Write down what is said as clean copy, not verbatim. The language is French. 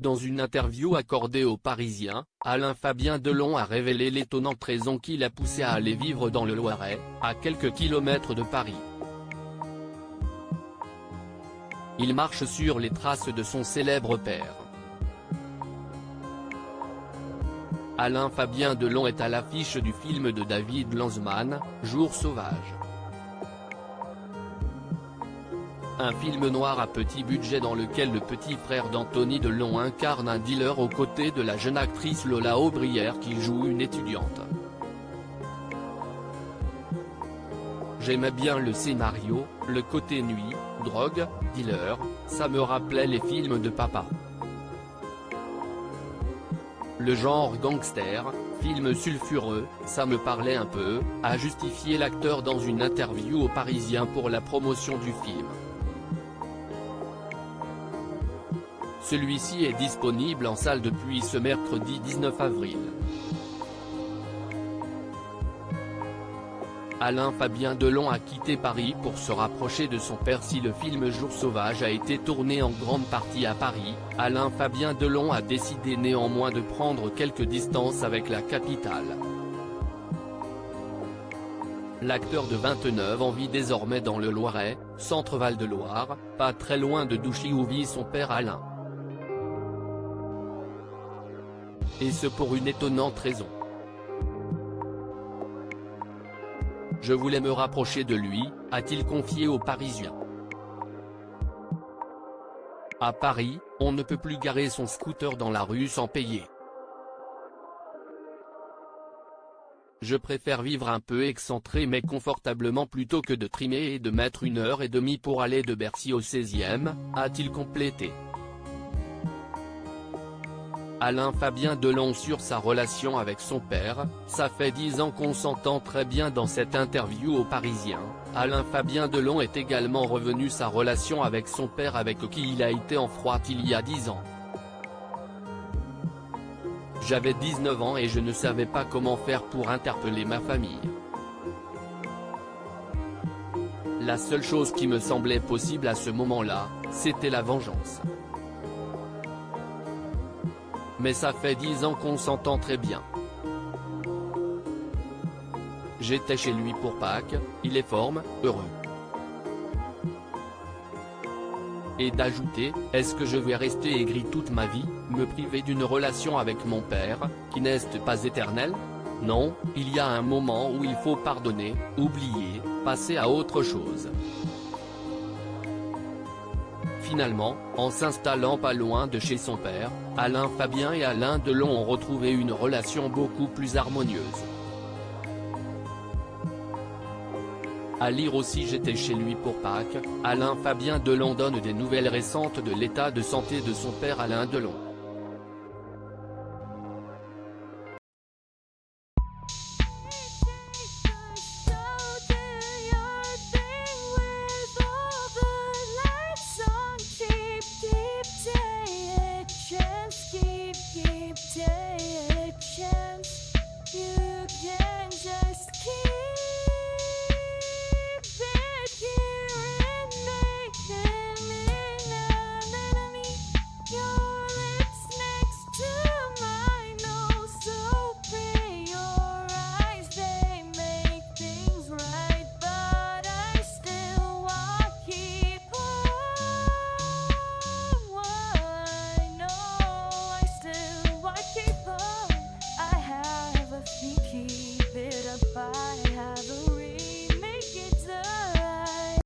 Dans une interview accordée aux Parisiens, Alain-Fabien Delon a révélé l'étonnante raison qui l'a poussé à aller vivre dans le Loiret, à quelques kilomètres de Paris. Il marche sur les traces de son célèbre père. Alain-Fabien Delon est à l'affiche du film de David Lanzmann, Jours sauvages. Un film noir à petit budget dans lequel le petit frère d'Anthony Delon incarne un dealer aux côtés de la jeune actrice Lola Aubrière qui joue une étudiante. J'aimais bien le scénario, le côté nuit, drogue, dealer, ça me rappelait les films de papa. Le genre gangster, film sulfureux, ça me parlait un peu, a justifié l'acteur dans une interview aux Parisiens pour la promotion du film. Celui-ci est disponible en salle depuis ce mercredi 19 avril. Alain-Fabien Delon a quitté Paris pour se rapprocher de son père. Si le film Jours sauvages a été tourné en grande partie à Paris, Alain-Fabien Delon a décidé néanmoins de prendre quelques distances avec la capitale. L'acteur de 29 ans vit désormais dans le Loiret, centre Val-de-Loire, pas très loin de Douchy où vit son père Alain. Et ce pour une étonnante raison. Je voulais me rapprocher de lui, a-t-il confié aux Parisiens. À Paris, on ne peut plus garer son scooter dans la rue sans payer. Je préfère vivre un peu excentré mais confortablement plutôt que de trimer et de mettre 1h30 pour aller de Bercy au 16e, a-t-il complété. Alain-Fabien Delon sur sa relation avec son père, ça fait 10 ans qu'on s'entend très bien. Dans cette interview aux Parisiens, Alain-Fabien Delon est également revenu sa relation avec son père avec qui il a été en froid il y a 10 ans. J'avais 19 ans et je ne savais pas comment faire pour interpeller ma famille. La seule chose qui me semblait possible à ce moment-là, c'était la vengeance. Mais ça fait 10 ans qu'on s'entend très bien. J'étais chez lui pour Pâques, il est forme, heureux. Et d'ajouter, est-ce que je vais rester aigri toute ma vie, me priver d'une relation avec mon père, qui n'est pas éternelle? Non, il y a un moment où il faut pardonner, oublier, passer à autre chose. Finalement, en s'installant pas loin de chez son père, Alain-Fabien et Alain Delon ont retrouvé une relation beaucoup plus harmonieuse. À lire aussi J'étais chez lui pour Pâques, Alain-Fabien Delon donne des nouvelles récentes de l'état de santé de son père Alain Delon.